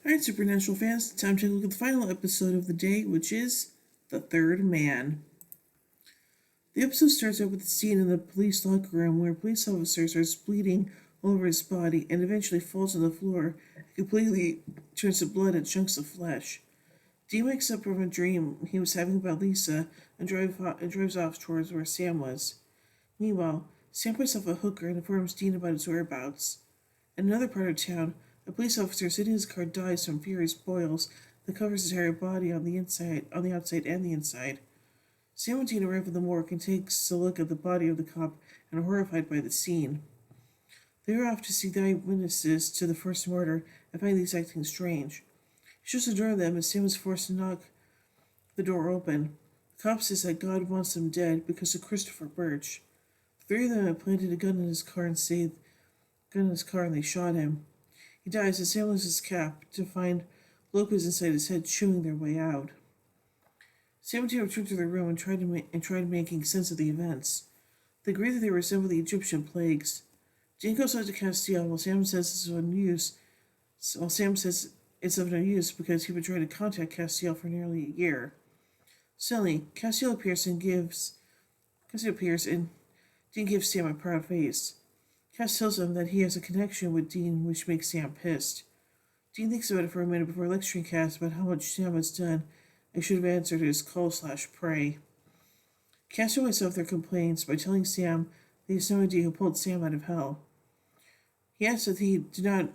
Alright, Supernatural fans, time to take a look at the final episode of the day, which is The Third Man. The episode starts out with a scene in the police locker room where a police officer starts bleeding all over his body and eventually falls on the floor and completely turns to blood and chunks of flesh. Dean wakes up from a dream he was having about Lisa and drives off towards where Sam was. Meanwhile, Sam puts off a hooker and informs Dean about his whereabouts. In another part of town, a police officer sitting in his car dies from furious boils that covers his entire body on the outside and the inside. Sam and Dean arrive at the morgue and takes a look at the body of the cop and are horrified by the scene. They are off to see the eyewitnesses to the first murder and find these acting strange. He shuts the door on them as Sam is forced to knock the door open. The cop says that God wants them dead because of Christopher Birch. The three of them had planted a gun in his car and they shot him. He dies as Sam loses his cap to find Lopez inside his head chewing their way out. Sam and Dean return to their room and try making sense of the events. They agree that they resemble the Egyptian plagues. Dean goes out to Castiel while Sam says it's of no use because he would try to contact Castiel for nearly a year. Suddenly, Castiel appears and Dean gives Sam a proud face. Cass tells him that he has a connection with Dean, which makes Sam pissed. Dean thinks about it for a minute before lecturing Cass about how much Sam has done and should have answered his call/pray. Cass always off their complaints by telling Sam that he has no idea who pulled Sam out of hell. He asks that he also did not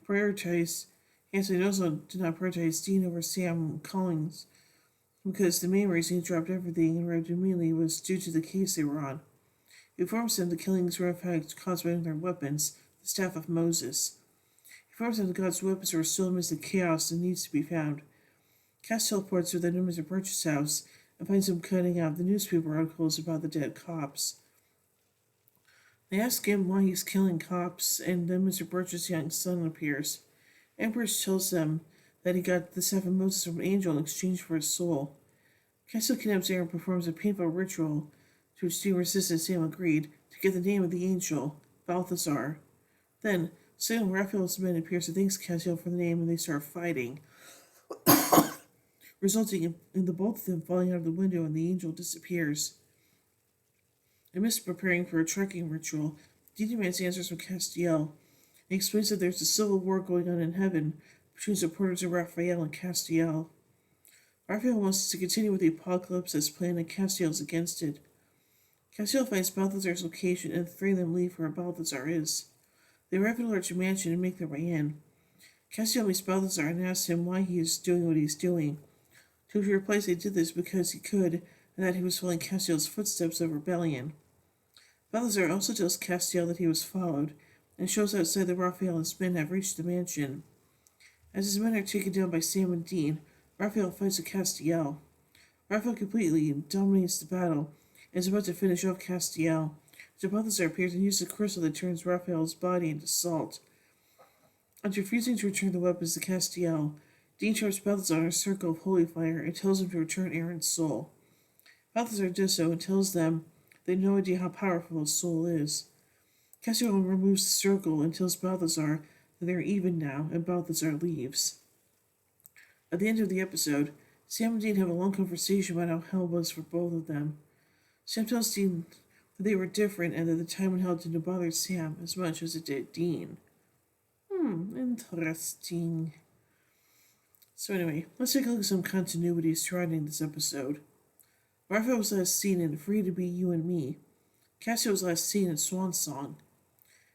prioritize Dean over Sam Collins because the main reason he dropped everything and arrived immediately was due to the case they were on. He informs them the killings were in fact caused by their weapons, the staff of Moses. He informs them that God's weapons are still amidst the chaos and needs to be found. Cass teleports to the Mr. Birch's house and finds him cutting out the newspaper articles about the dead cops. They ask him why he's killing cops, and then Mr. Birch's young son appears. Ambrose tells them that he got the staff of Moses from an angel in exchange for his soul. Cass kidnaps Aaron and performs a painful ritual to which Dean resisted and Sam agreed, to get the name of the angel, Balthazar. Then, suddenly Raphael's men appears to thank Castiel for the name and they start fighting, resulting in the both of them falling out of the window and the angel disappears. Amidst preparing for a trekking ritual, Dean demands answers from Castiel. He explains that there's a civil war going on in heaven between supporters of Raphael and Castiel. Raphael wants to continue with the apocalypse as planned and Castiel is against it. Castiel finds Balthazar's location and the three of them leave where Balthazar is. They arrive at a large mansion and make their way in. Castiel meets Balthazar and asks him why he is doing what he's doing. To replies he did this because he could and that he was following Castiel's footsteps of rebellion. Balthazar also tells Castiel that he was followed and shows outside that Raphael and his men have reached the mansion. As his men are taken down by Sam and Dean, Raphael fights with Castiel. Raphael completely dominates the battle and is about to finish off Castiel. So Balthazar appears and uses a crystal that turns Raphael's body into salt. After refusing to return the weapons to Castiel, Dean traps Balthazar in a circle of holy fire and tells him to return Aaron's soul. Balthazar does so and tells them they have no idea how powerful his soul is. Castiel removes the circle and tells Balthazar that they are even now, and Balthazar leaves. At the end of the episode, Sam and Dean have a long conversation about how hell was for both of them. Sam tells Dean that they were different and that the time in hell didn't bother Sam as much as it did Dean. Interesting. So anyway, let's take a look at some continuity surrounding this episode. Raphael was last seen in Free to Be You and Me. Castiel was last seen in Swan Song.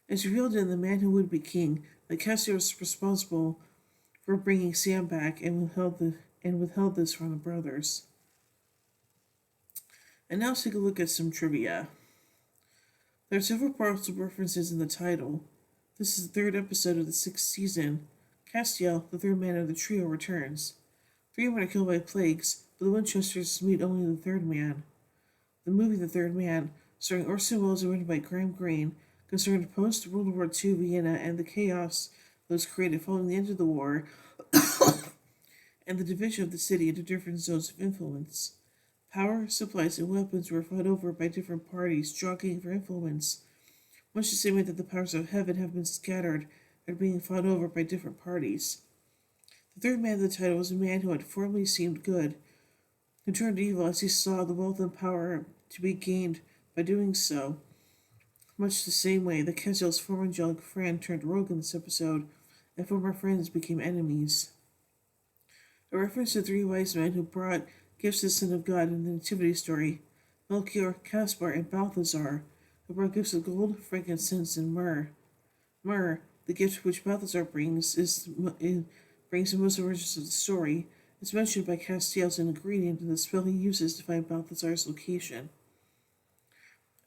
It's revealed in The Man Who Would Be King that Castiel was responsible for bringing Sam back and withheld this from the brothers. And now let's take a look at some trivia. There are several possible references in the title. This is the third episode of the sixth season. Castiel, the third man of the trio, returns. Three men are killed by plagues, but the Winchesters meet only the third man. The movie The Third Man, starring Orson Welles and written by Graham Greene, concerned post-World War II Vienna and the chaos that was created following the end of the war and the division of the city into different zones of influence. Power, supplies, and weapons were fought over by different parties jockeying for influence, much the same way that the powers of heaven have been scattered and are being fought over by different parties. The third man of the title was a man who had formerly seemed good, who turned evil as he saw the wealth and power to be gained by doing so, much the same way that Castiel's former angelic friend turned rogue in this episode, and former friends became enemies. A reference to three wise men who brought gifts to the Son of God in the Nativity story, Melchior, Caspar, and Balthazar, who brought gifts of gold, frankincense, and myrrh. Myrrh, the gift which Balthazar brings, brings in most versions of the story, is mentioned by Castiel as an ingredient in the spell he uses to find Balthazar's location.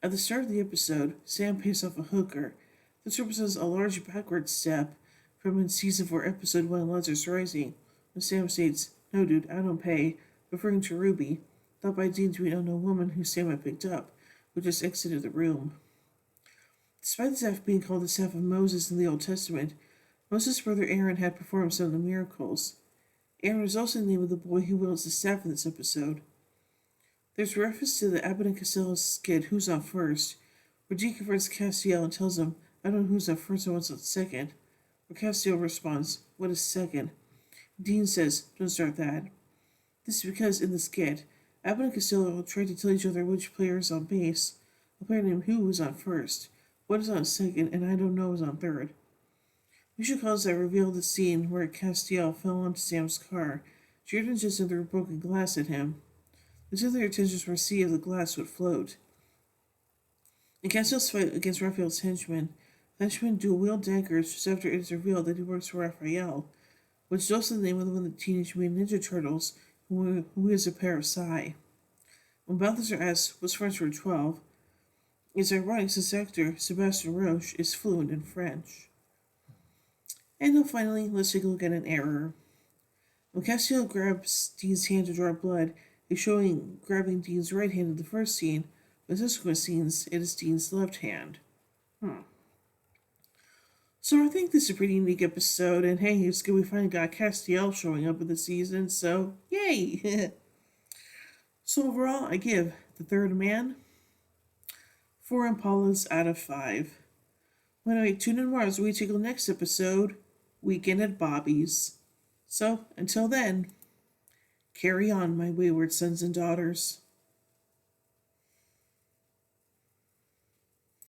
At the start of the episode, Sam pays off a hooker. This represents a large backward step from in season 4, episode 1, Lazarus Rising, when Sam states, "No, dude, I don't pay," referring to Ruby, thought by Dean to be an unknown woman who Sam had picked up, who just exited the room. Despite the staff being called the staff of Moses in the Old Testament, Moses' brother Aaron had performed some of the miracles. Aaron is also the name of the boy who wields the staff in this episode. There's reference to the Abbott and Costello skit, Who's On First, where Dean confronts Castiel and tells him, "I don't know who's on first and what's on second." Where Castiel responds, "What is second?" Dean says, "Don't start that." This is because in the skit, Abbott and Costello tried to tell each other which player is on base. A player named Who is on first, what is on second, and I don't know is on third. Misha calls that revealed the scene where Castiel fell onto Sam's car. Jordan just threw broken glass at him. The two of their intentions were to see if the glass would float. In Castiel's fight against Raphael's henchmen, henchmen dual-wield daggers just after it is revealed that he works for Raphael, which is also the name of one of the Teenage Mutant Ninja Turtles, who is a pair of Psy. When Balthazar asks what's French for 12, it's ironic since actor Sebastian Roche is fluent in French. And now finally, let's take a look at an error. When Castiel grabs Dean's hand to draw blood, he's showing grabbing Dean's right hand in the first scene, but in subsequent scenes, it is Dean's left hand. So I think this is a pretty unique episode, and hey, it's good we finally got Castiel showing up in the season, so yay! So overall, I give The Third Man 4 Impalas out of 5. Anyway, tune in more as we take the next episode, Weekend at Bobby's. So, until then, carry on, my wayward sons and daughters.